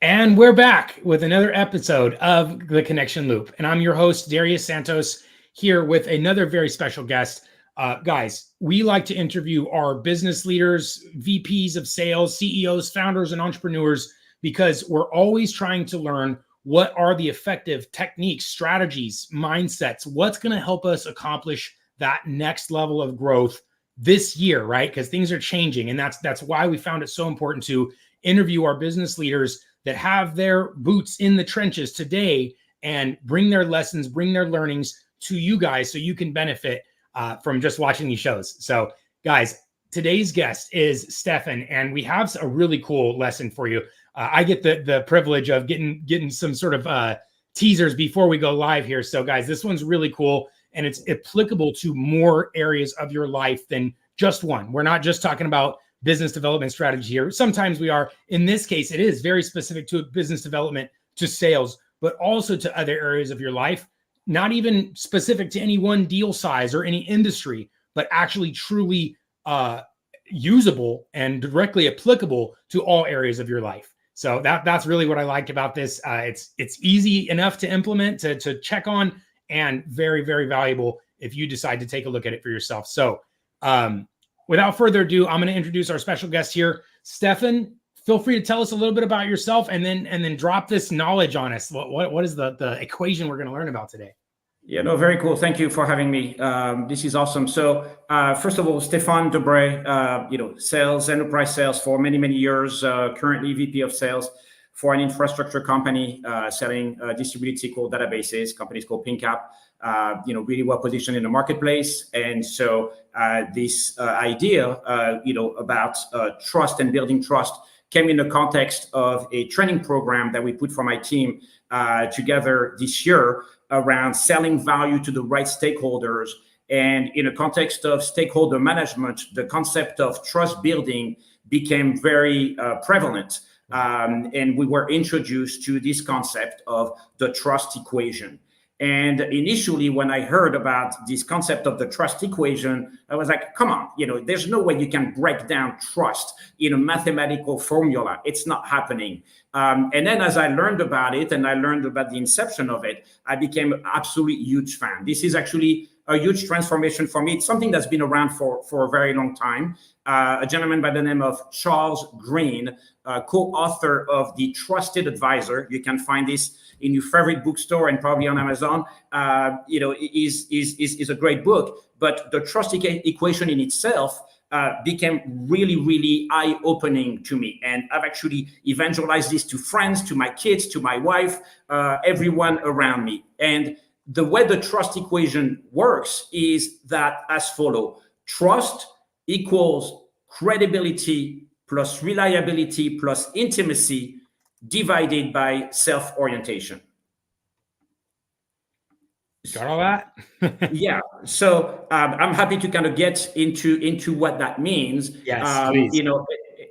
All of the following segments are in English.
And we're back with another episode of The Connection Loop. And I'm your host, Darius Santos, here with another very special guest. Guys, we like to interview our business leaders, VPs of sales, CEOs, founders, and entrepreneurs, because we're always trying to learn what are the effective techniques, strategies, mindsets, what's going to help us accomplish that next level of growth this year, right? Because things are changing. And that's why we found it so important to interview our business leaders that have their boots in the trenches today and bring their lessons, bring their learnings to you guys so you can benefit from just watching these shows. So guys, today's guest is Stephan, and we have a really cool lesson for you. I get the privilege of getting some sort of teasers before we go live here. So guys, this one's really cool, and it's applicable to more areas of your life than just one. We're not just talking about business development strategy here. Sometimes we are. In this case, it is very specific to business development, to sales, but also to other areas of your life, not even specific to any one deal size or any industry, but actually truly usable and directly applicable to all areas of your life. So that's really what I liked about this. It's easy enough to implement, to check on, and very, very valuable if you decide to take a look at it for yourself. So without further ado, I'm going to introduce our special guest here. Stephan, feel free to tell us a little bit about yourself, and then drop this knowledge on us. What is the equation we're going to learn about today? Yeah, no, very cool. Thank you for having me. This is awesome. So first of all, Stephan Debray, sales, enterprise sales for many, many years, currently VP of sales for an infrastructure company selling distributed SQL databases, companies called PingCap. Really well positioned in the marketplace. And so this idea, about trust and building trust came in the context of a training program that we put for my team together this year around selling value to the right stakeholders. And in the context of stakeholder management, the concept of trust building became very prevalent. And we were introduced to this concept of the trust equation. And initially, when I heard about this concept of the trust equation, I was like, come on, there's no way you can break down trust in a mathematical formula. It's not happening. And then as I learned about it and I learned about the inception of it, I became an absolutely huge fan. This is actually a huge transformation for me. It's something that's been around for a very long time. A gentleman by the name of Charles Green, co-author of The Trusted Advisor. You can find this in your favorite bookstore and probably on Amazon. Is a great book. But the trust equation in itself became really, really eye-opening to me. And I've actually evangelized this to friends, to my kids, to my wife, everyone around me. And the way the trust equation works is that as follows: trust equals credibility plus reliability plus intimacy divided by self-orientation. Got all that? Yeah. So I'm happy to kind of get into what that means. Yes, please.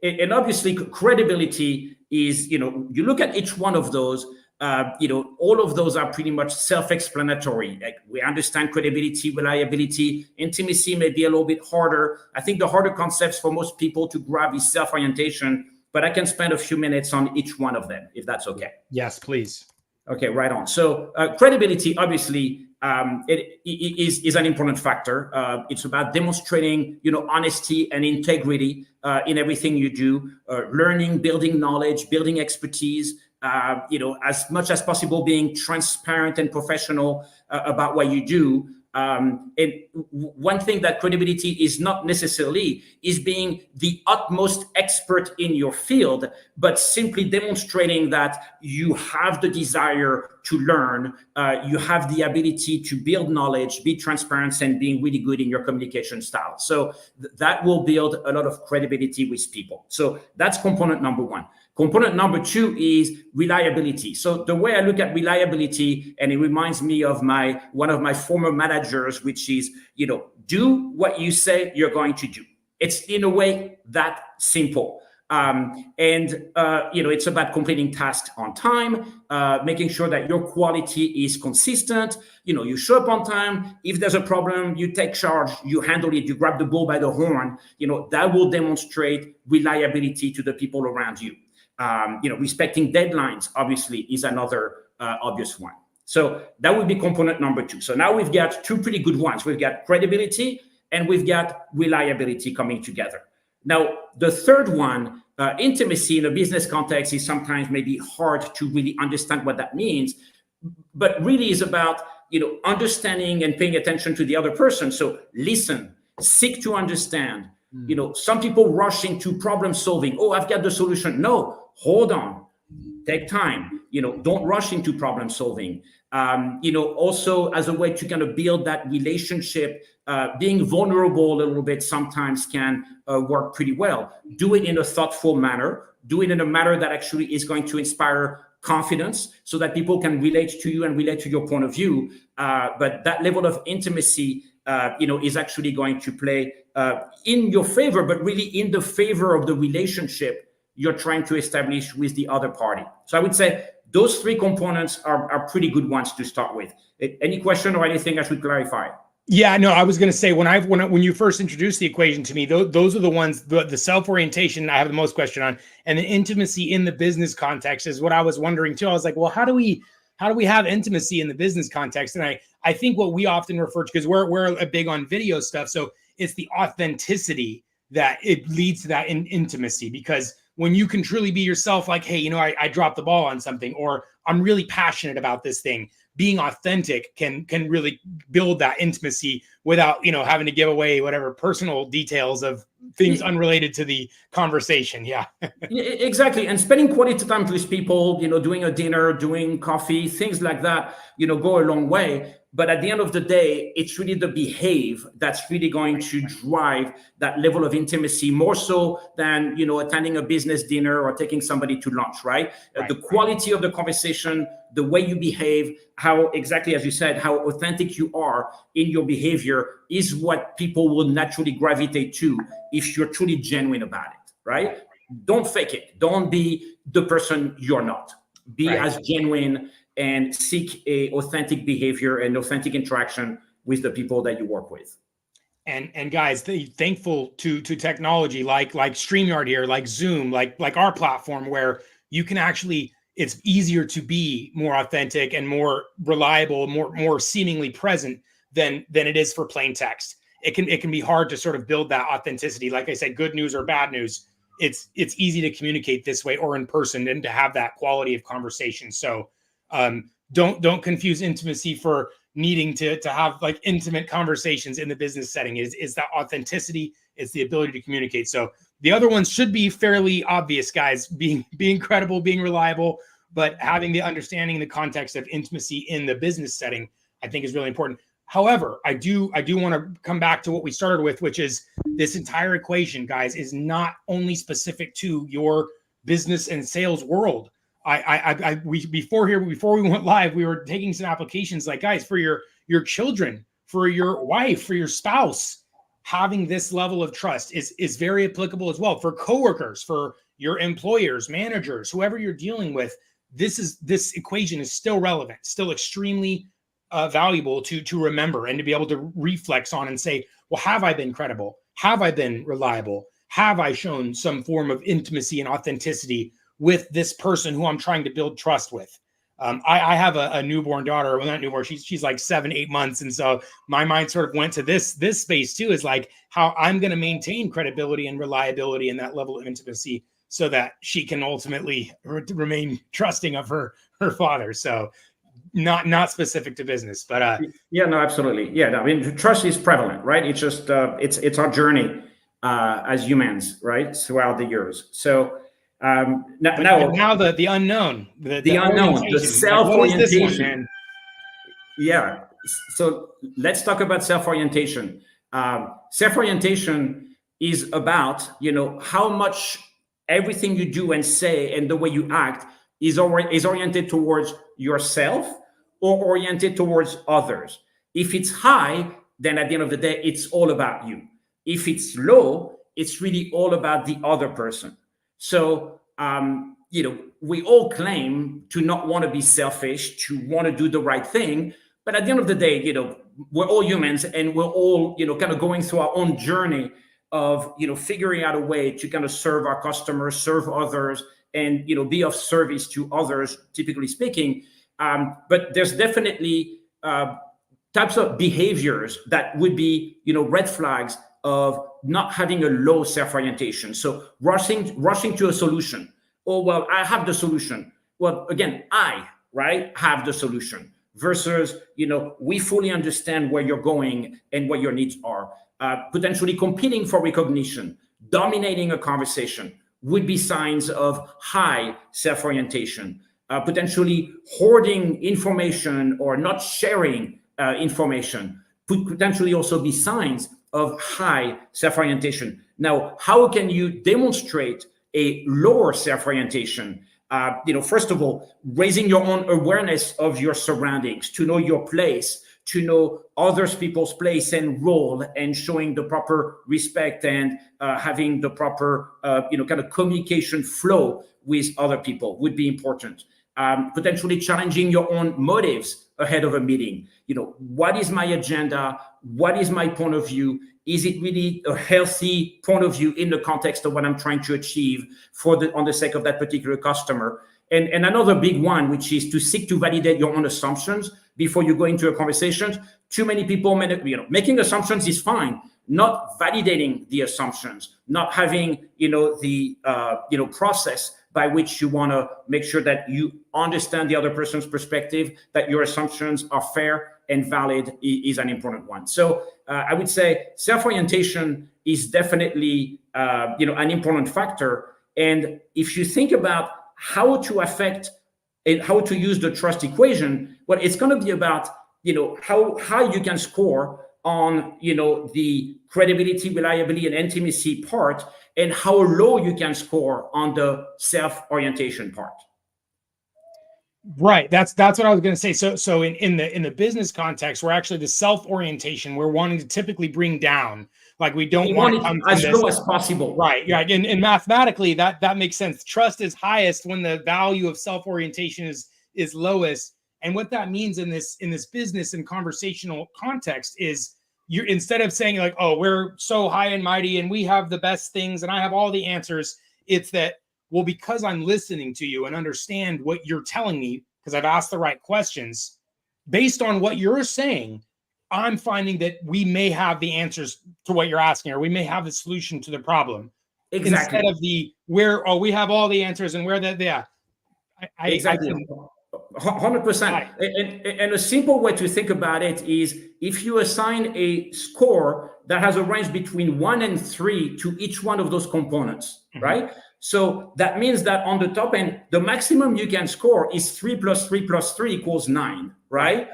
And obviously credibility is, you look at each one of those, all of those are pretty much self-explanatory. Like, we understand credibility, reliability, intimacy may be a little bit harder. I think the harder concepts for most people to grab is self-orientation, but I can spend a few minutes on each one of them, if that's okay. Yes, please. Okay, right on. So credibility, obviously, it is an important factor. It's about demonstrating, honesty and integrity in everything you do, learning, building knowledge, building expertise, as much as possible, being transparent and professional about what you do. And one thing that credibility is not necessarily is being the utmost expert in your field, but simply demonstrating that you have the desire to learn, you have the ability to build knowledge, be transparent, and being really good in your communication style. So that will build a lot of credibility with people. So that's component number one. Component number two is reliability. So the way I look at reliability, and it reminds me of one of my former managers, which is, do what you say you're going to do. It's in a way that simple. It's about completing tasks on time, making sure that your quality is consistent. You show up on time. If there's a problem, you take charge, you handle it, you grab the bull by the horn. That will demonstrate reliability to the people around you. Respecting deadlines, obviously, is another obvious one. So that would be component number 2. So now we've got 2 pretty good ones. We've got credibility and we've got reliability coming together. Now, the third one, intimacy in a business context, is sometimes maybe hard to really understand what that means, but really is about understanding and paying attention to the other person. So listen, seek to understand. Some people rush into problem solving. Oh, I've got the solution. No, hold on, take time. Don't rush into problem solving. Also as a way to kind of build that relationship, being vulnerable a little bit sometimes can work pretty well. Do it in a thoughtful manner. Do it in a manner that actually is going to inspire confidence so that people can relate to you and relate to your point of view. But that level of intimacy, is actually going to play in your favor, but really in the favor of the relationship you're trying to establish with the other party. So I would say those 3 components are pretty good ones to start with. Any question or anything I should clarify? Yeah, no, I was going to say when you first introduced the equation to me, those are the ones, the self-orientation I have the most question on, and the intimacy in the business context is what I was wondering too. I was like, well, how do we have intimacy in the business context? And I think what we often refer to, because we're a big on video stuff, so it's the authenticity that it leads to that intimacy. Because when you can truly be yourself, like, hey, I dropped the ball on something, or I'm really passionate about this thing. Being authentic can really build that intimacy without, having to give away whatever personal details of things unrelated to the conversation. Yeah. Exactly. And spending quality time with people, doing a dinner, doing coffee, things like that, go a long way. But at the end of the day, it's really the behave that's really going to drive that level of intimacy, more so than, attending a business dinner or taking somebody to lunch, right? The quality of the conversation, the way you behave, how exactly, as you said, how authentic you are in your behavior is what people will naturally gravitate to if you're truly genuine about it, right? Don't fake it. Don't be the person you're not. Be as genuine and seek a authentic behavior and authentic interaction with the people that you work with. And guys, thankful to technology like StreamYard here, like Zoom, like our platform, where you can actually, it's easier to be more authentic and more reliable, more seemingly present than it is for plain text. It can be hard to sort of build that authenticity. Like I said, good news or bad news, it's easy to communicate this way or in person and to have that quality of conversation. So don't confuse intimacy for needing to have like intimate conversations in the business setting. Is that authenticity? It's the ability to communicate. So the other ones should be fairly obvious, guys, being credible, being reliable, but having the understanding, the context of intimacy in the business setting, I think is really important. However, I do want to come back to what we started with, which is this entire equation, guys, is not only specific to your business and sales world. Before we went live, we were taking some applications like, guys, for your children, for your wife, for your spouse, having this level of trust is very applicable as well. For coworkers, for your employers, managers, whoever you're dealing with, this equation is still relevant, still extremely valuable to remember and to be able to reflex on and say, well, have I been credible? Have I been reliable? Have I shown some form of intimacy and authenticity with this person who I'm trying to build trust with? I have a newborn daughter. Well, not newborn. She's like 7-8 months. And so my mind sort of went to this space too, is like how I'm going to maintain credibility and reliability and that level of intimacy so that she can ultimately remain trusting of her father. So not specific to business, but yeah, no, absolutely. Yeah. I mean, trust is prevalent, right? It's just, it's our journey as humans, right? Throughout the years. So, now the unknown, the unknown, the self-orientation. Like, man? Yeah. So let's talk about self-orientation. Self-orientation is about, how much everything you do and say and the way you act is oriented towards yourself or oriented towards others. If it's high, then at the end of the day, it's all about you. If it's low, it's really all about the other person. So, we all claim to not want to be selfish, to want to do the right thing. But at the end of the day, we're all humans and we're all, kind of going through our own journey of, figuring out a way to kind of serve our customers, serve others, and be of service to others, typically speaking. But there's definitely types of behaviors that would be red flags of not having a low self-orientation. So rushing to a solution. Oh, well, I have the solution. Well, again, I have the solution, versus we fully understand where you're going and what your needs are. Potentially competing for recognition, dominating a conversation would be signs of high self-orientation. Potentially hoarding information or not sharing information could potentially also be signs of high self-orientation. Now, how can you demonstrate a lower self-orientation? First of all, raising your own awareness of your surroundings, to know your place, to know others people's place and role, and showing the proper respect and having the proper kind of communication flow with other people would be important. Potentially challenging your own motives ahead of a meeting. What is my agenda? What is my point of view? Is it really a healthy point of view in the context of what I'm trying to achieve on the sake of that particular customer? And another big one, which is to seek to validate your own assumptions before you go into a conversation. Too many people, making assumptions is fine. Not validating the assumptions, not having the process by which you want to make sure that you understand the other person's perspective, that your assumptions are fair and valid is an important one. So I would say self-orientation is definitely an important factor. And if you think about how to affect and how to use the trust equation, well, it's going to be about how high you can score on the credibility, reliability, and intimacy part, and how low you can score on the self-orientation part. Right. That's what I was going to say. So in the business context, we're actually the self-orientation we're wanting to typically bring down. Like we don't want to come as low as possible. Right. Yeah. And mathematically, that makes sense. Trust is highest when the value of self-orientation is lowest. And what that means in this business and conversational context is, you're, instead of saying like, oh, we're so high and mighty and we have the best things and I have all the answers, it's that, well, because I'm listening to you and understand what you're telling me, because I've asked the right questions, based on what you're saying, I'm finding that we may have the answers to what you're asking, or we may have the solution to the problem. Exactly. Instead of we have all the answers and where that, yeah. Exactly. 100%. And a simple way to think about it is, if you assign a score that has a range between 1 and 3 to each one of those components, right? So that means that on the top end, the maximum you can score is 3 plus 3 plus 3 equals 9, right?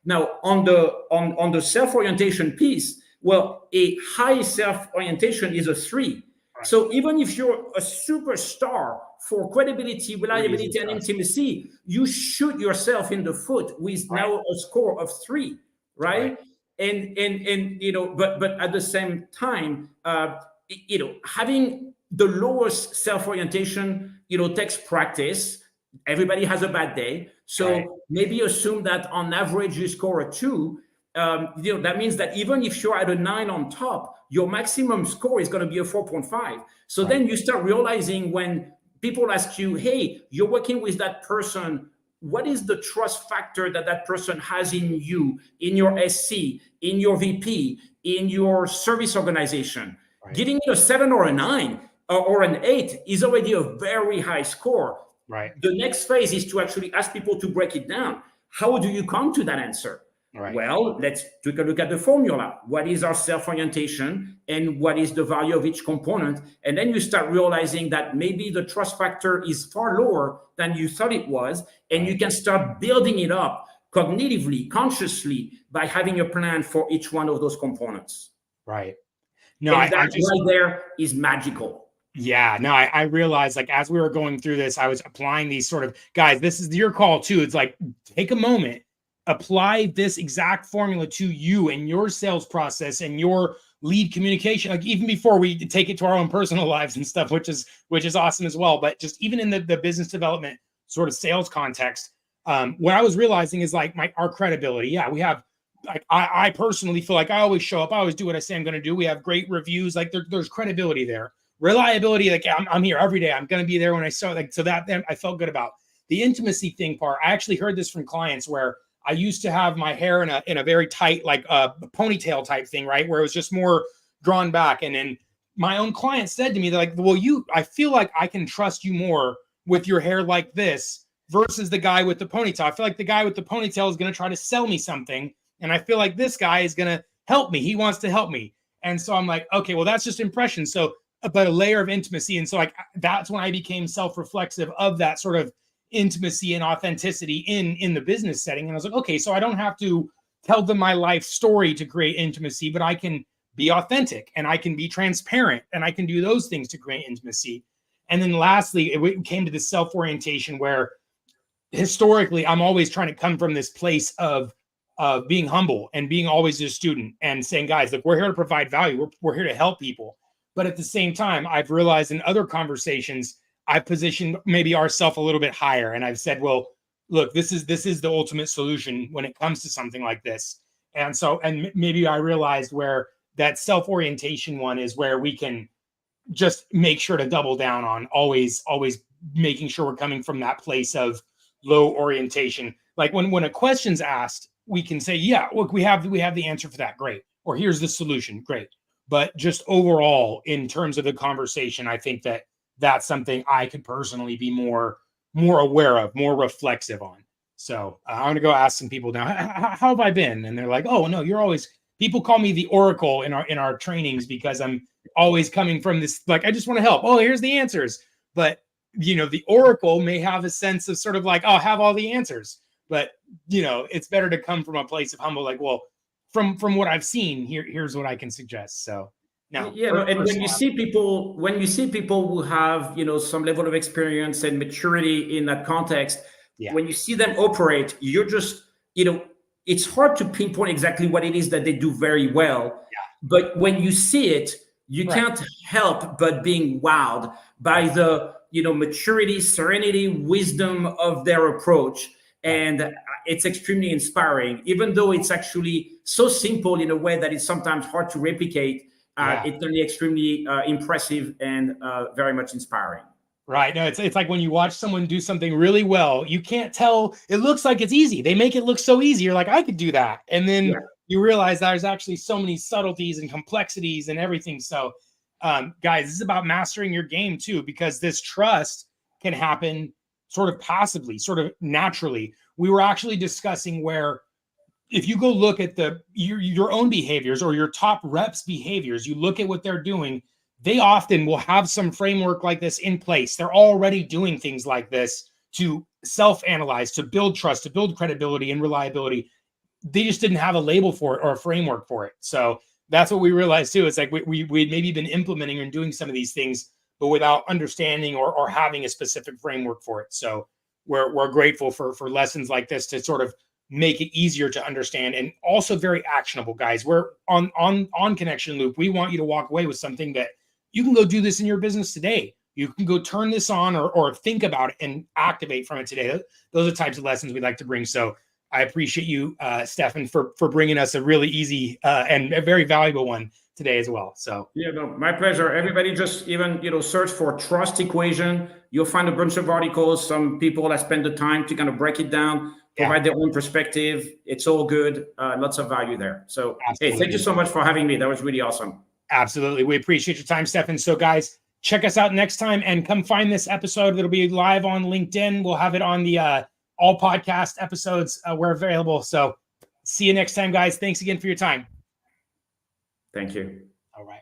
Now, on the self-orientation piece, well, a high self-orientation is a 3. Right. So even if you're a superstar for credibility, reliability, and intimacy, you shoot yourself in the foot with now a score of 3, right? And but at the same time, having the lowest self-orientation, takes practice. Everybody has a bad day, so maybe assume that on average you score a 2. That means that even if you're at a 9 on top, your maximum score is going to be a 4.5. So then you start realizing, when people ask you, hey, you're working with that person, what is the trust factor that person has in you, in your SC, in your VP, in your service organization? Giving it a 7 or a 9 or an 8 is already a very high score. Right. The next phase is to actually ask people to break it down. How do you come to that answer? Right. Well, let's take a look at the formula. What is our self-orientation and what is the value of each component? And then you start realizing that maybe the trust factor is far lower than you thought it was. And you can start building it up cognitively, consciously, by having a plan for each one of those components. Right. No, and that right there is magical. Yeah, no, I realized, like, as we were going through this, I was applying these sort of, guys, this is your call too. It's like, take a moment, apply this exact formula to you and your sales process and your lead communication, like even before we take it to our own personal lives and stuff, which is awesome as well. But just even in the business development sort of sales context, what I was realizing is like our credibility. Yeah, we have, like, I personally feel like I always show up, I always do what I say I'm going to do. We have great reviews, like there's credibility there. reliability, like I'm here every day. I'm going to be there when I start. Like, so that then I felt good about the intimacy thing part. I actually heard this from clients where I used to have my hair in a very tight, like ponytail type thing, right? Where it was just more drawn back. And then my own client said to me, they're like, well, I feel like I can trust you more with your hair like this versus the guy with the ponytail. I feel like the guy with the ponytail is going to try to sell me something. And I feel like this guy is going to help me. He wants to help me. And so I'm like, okay, well, that's just impression. So, but a layer of intimacy. And so like, that's when I became self-reflexive of that sort of intimacy and authenticity in the business setting. And I was like, okay, so I don't have to tell them my life story to create intimacy, but I can be authentic and I can be transparent and I can do those things to create intimacy. And then lastly, it came to this self-orientation where historically I'm always trying to come from this place of being humble and being always a student and saying, guys, look, we're here to provide value. We're here to help people. But at the same time, I've realized in other conversations, I've positioned maybe ourselves a little bit higher. And I've said, well, look, this is the ultimate solution when it comes to something like this. And so, and maybe I realized where that self-orientation one is where we can just make sure to double down on always making sure we're coming from that place of low orientation. Like when a question's asked, we can say, yeah, look, we have the answer for that. Great. Or here's the solution. Great. But just overall, in terms of the conversation, I think that's something I could personally be more aware of, more reflexive on. So I'm going to go ask some people now, how have I been? And they're like, oh, no, you're always, people call me the oracle in our trainings because I'm always coming from this, like, I just want to help. Oh, here's the answers. But, the oracle may have a sense of sort of like, oh, I have all the answers. But, it's better to come from a place of humble, like, well, from what I've seen, here's what I can suggest. So now, and when you see people who have, some level of experience and maturity in that context, when you see them operate, you're just, it's hard to pinpoint exactly what it is that they do very well. Yeah. But when you see it, you can't help but being wowed by the, maturity, serenity, wisdom of their approach. And it's extremely inspiring, even though it's actually so simple in a way that it's sometimes hard to replicate. It's really extremely impressive and very much inspiring. Right. No, it's like when you watch someone do something really well, you can't tell. It looks like it's easy. They make it look so easy. You're like, I could do that. And then you realize there's actually so many subtleties and complexities and everything. So, guys, this is about mastering your game too, because this trust can happen sort of passively, sort of naturally. We were actually discussing where if you go look at your own behaviors or your top reps' behaviors, you look at what they're doing, they often will have some framework like this in place. They're already doing things like this to self-analyze, to build trust, to build credibility and reliability. They just didn't have a label for it or a framework for it. So that's what we realized too. It's like we'd maybe been implementing and doing some of these things, but without understanding or having a specific framework for it. So we're grateful for lessons like this to sort of make it easier to understand and also very actionable, guys. We're on Connection Loop. We want you to walk away with something that you can go do this in your business today. You can go turn this on or think about it and activate from it today. Those are the types of lessons we'd like to bring. So I appreciate you, Stephan, for bringing us a really easy and a very valuable one today as well. So my pleasure. Everybody just even search for trust equation. You'll find a bunch of articles. Some people that spend the time to kind of break it down, provide their own perspective. It's all good. Lots of value there. So Hey, thank you so much for having me. That was really awesome. Absolutely. We appreciate your time, Stephan. So guys, check us out next time and come find this episode. It'll be live on LinkedIn. We'll have it on the all podcast episodes where available. So see you next time, guys. Thanks again for your time. Thank you. All right.